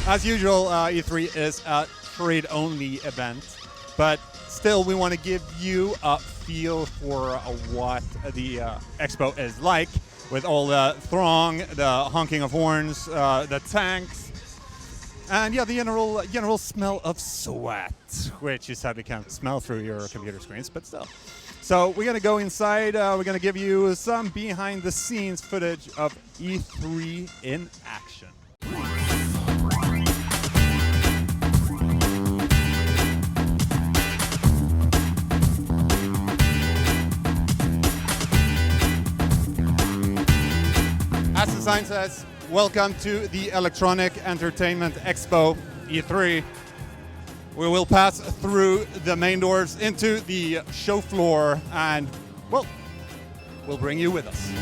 As usual, E3 is a trade-only event, but still we want to give you a feel for what the expo is like, with all the throng, the honking of horns, the tanks, and yeah, the general smell of sweat, which you sadly can't smell through your computer screens, but still. So we're going to go inside, we're going to give you some behind-the-scenes footage of E3 in action. As the sign says, welcome to the Electronic Entertainment Expo, E3. We will pass through the main doors into the show floor and, well, we'll bring you with us.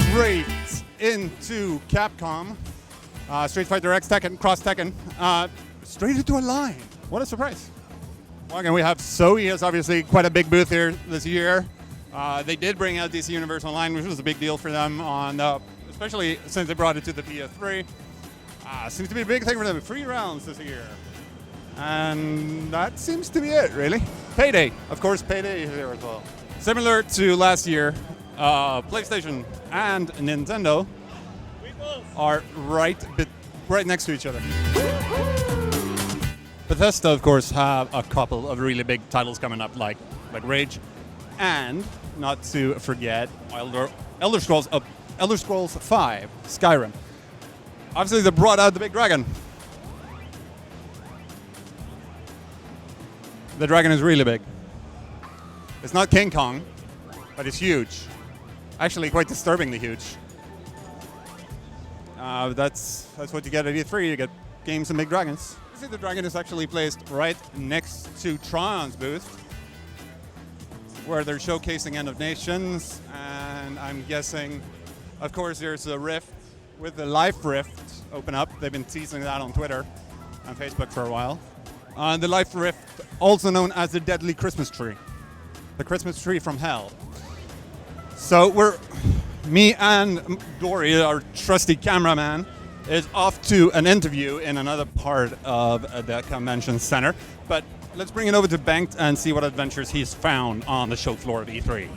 Straight into Capcom, Street Fighter X Tekken, Cross Tekken, straight into a line. What a surprise. Well, again, we have Zoe has obviously quite a big booth here this year. They did bring out DC Universe Online, which was a big deal for them, especially since they brought it to the PS3. Seems to be a big thing for them, 3 rounds this year. And that seems to be it, really. Payday, of course, Payday is here as well. Similar to last year, PlayStation and Nintendo are right next to each other. Bethesda, of course, have a couple of really big titles coming up, like Rage, and not to forget Elder Scrolls 5, Skyrim. Obviously, they brought out the big dragon. The dragon is really big. It's not King Kong, but it's huge. Actually, quite disturbingly huge. That's what you get at E3. You get games and big dragons. You see, the dragon is actually placed right next to Tron's booth, where they're showcasing End of Nations, and I'm guessing, of course, there's a rift with the Life Rift open up. They've been teasing that on Twitter and Facebook for a while. The Life Rift, also known as the Deadly Christmas Tree, the Christmas tree from hell. So me and Dory, our trusty cameraman, is off to an interview in another part of the convention center. But let's bring it over to Bengt and see what adventures he's found on the show floor of E3.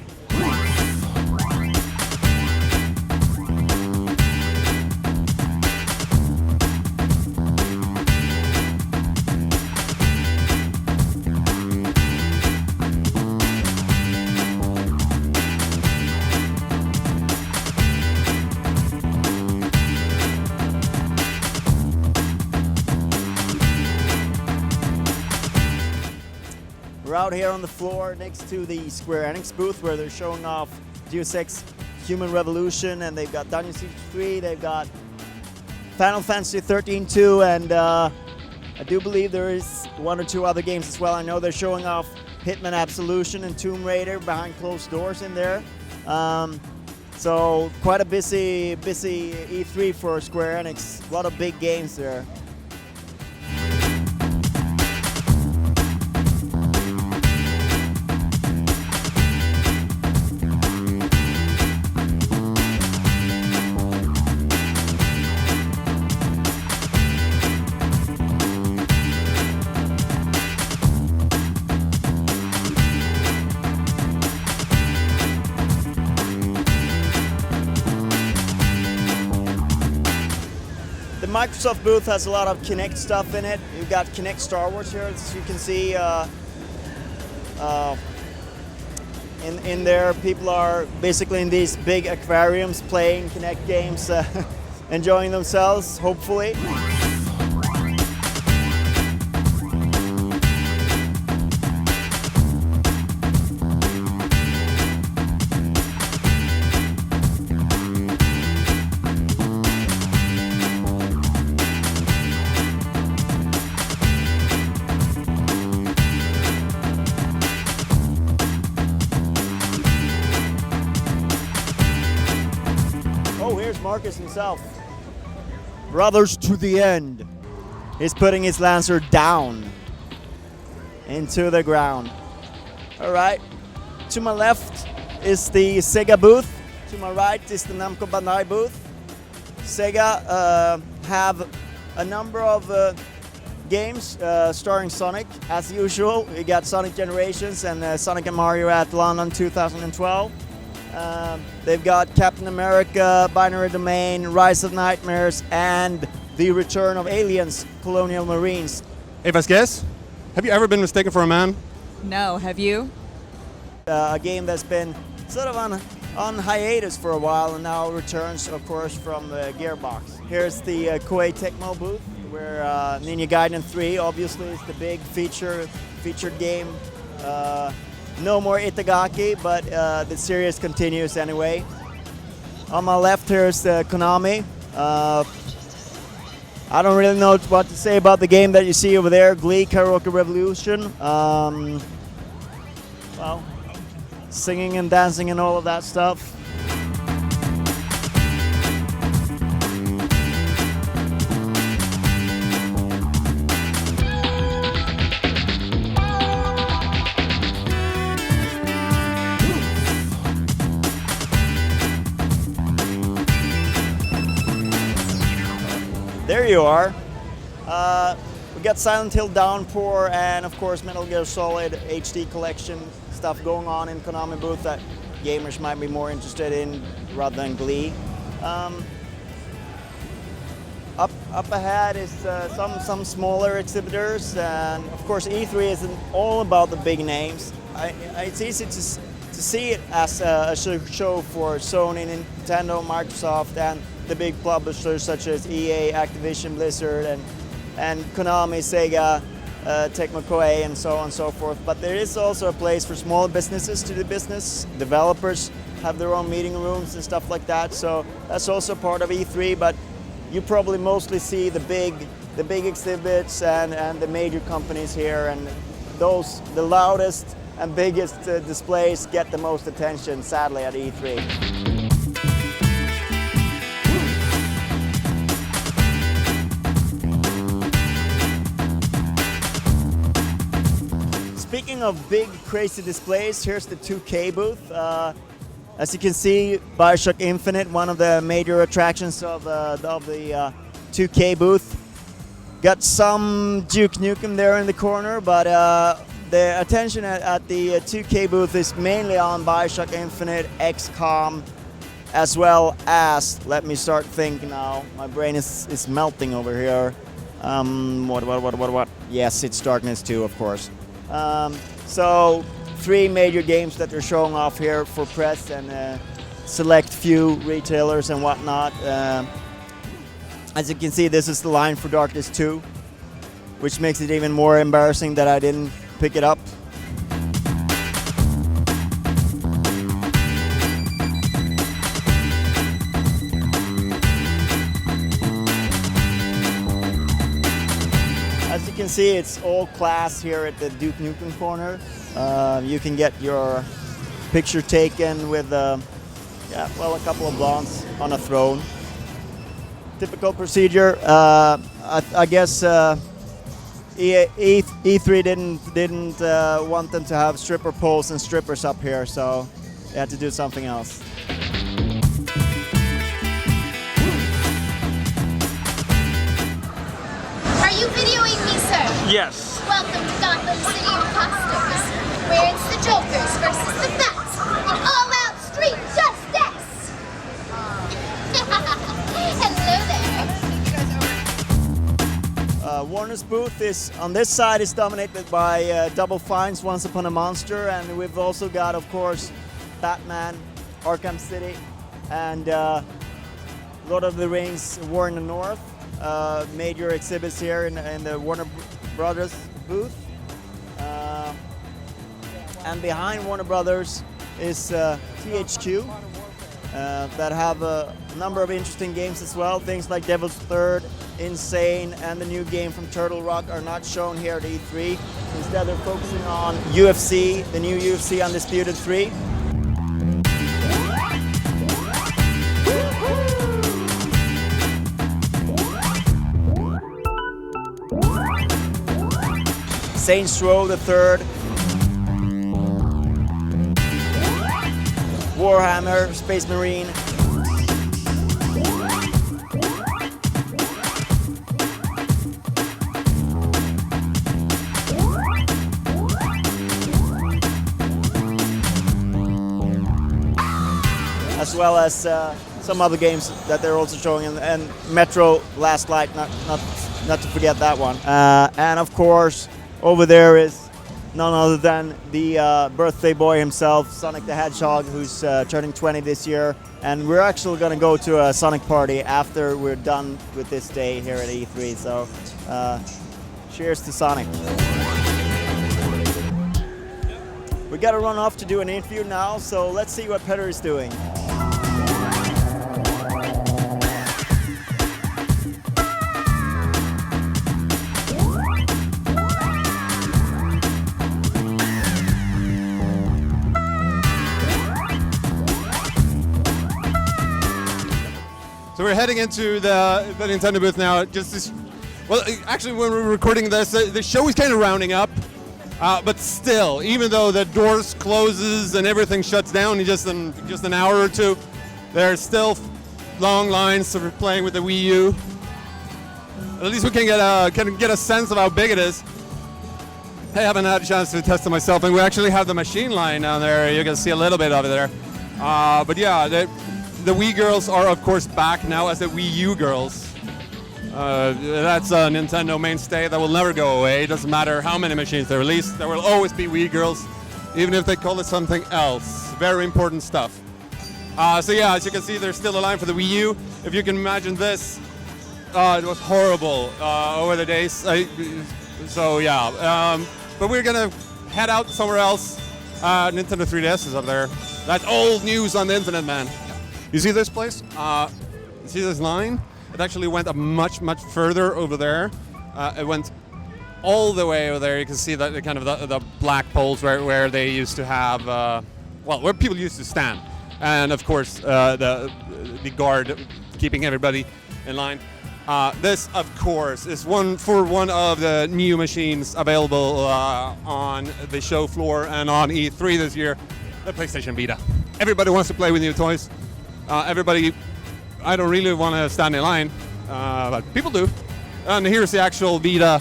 We're out here on the floor next to the Square Enix booth where they're showing off Deus Ex Human Revolution, and they've got Dungeon Siege 3, they've got Final Fantasy 13-2, and I do believe there is 1 or 2 other games as well. I know they're showing off Hitman Absolution and Tomb Raider behind closed doors in there. So quite a busy E3 for Square Enix. A lot of big games there. Microsoft booth has a lot of Kinect stuff in it. You've got Kinect Star Wars here, as you can see. In there, people are basically in these big aquariums playing Kinect games. enjoying themselves, hopefully. Oh, here's Marcus himself. Brothers to the end. He's putting his Lancer down into the ground. All right. To my left is the Sega booth. To my right is the Namco Bandai booth. Sega have a number of games starring Sonic, as usual. We got Sonic Generations and Sonic and Mario at London 2012. They've got Captain America, Binary Domain, Rise of Nightmares, and The Return of Aliens, Colonial Marines. Hey, Vasquez, have you ever been mistaken for a man? No, have you? A game that's been sort of on hiatus for a while and now returns, of course, from Gearbox. Here's the Koei Tecmo booth, where Ninja Gaiden 3 obviously is the big featured game. No more Itagaki, but the series continues anyway. On my left here is Konami. I don't really know what to say about the game that you see over there, Glee Karaoke Revolution. Well, singing and dancing and all of that stuff. There you are. We got Silent Hill Downpour and of course Metal Gear Solid HD collection stuff going on in Konami booth that gamers might be more interested in rather than Glee. Up ahead is some smaller exhibitors, and of course E3 isn't all about the big names. It's easy to see it as a show for Sony, Nintendo, Microsoft, and the big publishers such as EA, Activision, Blizzard, and Konami, Sega, Tecmo Koei, and so on and so forth. But there is also a place for smaller businesses to do business. Developers have their own meeting rooms and stuff like that. So that's also part of E3. But you probably mostly see the big exhibits and the major companies here, and the loudest and biggest displays get the most attention, sadly, at E3. Speaking of big, crazy displays, here's the 2K booth. As you can see, Bioshock Infinite, one of the major attractions of the 2K booth. Got some Duke Nukem there in the corner, but the attention at the 2K booth is mainly on Bioshock Infinite, XCOM, as well as, let me start thinking now, my brain is melting over here. What? Yes, it's Darkness 2, of course. So 3 major games that they're showing off here for press and select few retailers and whatnot. As you can see, this is the line for Darkness 2, which makes it even more embarrassing that I didn't pick it up. As you can see, it's all class here at the Duke Nukem corner. You can get your picture taken with, a couple of blondes on a throne. Typical procedure. I guess E3 didn't want them to have stripper poles and strippers up here, so they had to do something else. Are you videoing me, sir? Yes. Welcome to Gotham City Imposters, where it's the Jokers versus the Bats in all-out street justice! Hello there. Warner's booth is on this side is dominated by Double Fine's Once Upon a Monster, and we've also got, of course, Batman, Arkham City, and Lord of the Rings War in the North. Major exhibits here in the Warner Brothers booth. And behind Warner Brothers is THQ that have a number of interesting games as well. Things like Devil's Third, Insane, and the new game from Turtle Rock are not shown here at E3. Instead, they're focusing on UFC, the new UFC Undisputed 3. Saints Row the Third, Warhammer, Space Marine, as well as some other games that they're also showing, and Metro Last Light, not to forget that one. And of course, over there is none other than the birthday boy himself, Sonic the Hedgehog, who's turning 20 this year. And we're actually going to go to a Sonic party after we're done with this day here at E3. So cheers to Sonic. We got to run off to do an interview now, so let's see what Petter is doing. So we're heading into the Nintendo booth now. Well, actually, when we're recording this, the show is kind of rounding up. But still, even though the doors closes and everything shuts down in just an hour or two, there's still long lines for playing with the Wii U. At least we can get a sense of how big it is. I haven't had a chance to test it myself, and we actually have the machine line down there. You can see a little bit of it there. But yeah, the Wii girls are, of course, back now as the Wii U girls. That's a Nintendo mainstay that will never go away. It doesn't matter how many machines they release, there will always be Wii girls, even if they call it something else. Very important stuff. So yeah, as you can see, there's still a line for the Wii U. If you can imagine this, it was horrible over the days. So yeah, but we're gonna head out somewhere else. Nintendo 3DS is up there. That's old news on the internet, man. You see this place? You see this line? It actually went much further over there. It went all the way over there. You can see that the black poles where they used to have, where people used to stand, and of course the guard keeping everybody in line. This, of course, is one of the new machines available on the show floor and on E3 this year, the PlayStation Vita. Everybody wants to play with new toys. Everybody, I don't really want to stand in line, but people do. And here's the actual Vita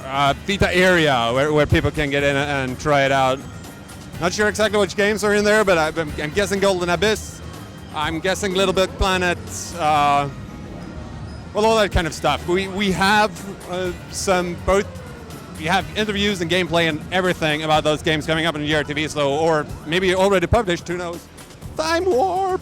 area where people can get in and try it out. Not sure exactly which games are in there, but I'm guessing Golden Abyss. I'm guessing Little Big Planet. All that kind of stuff. We have we have interviews and gameplay and everything about those games coming up in the RTV, or maybe already published. Who knows? Time Warp!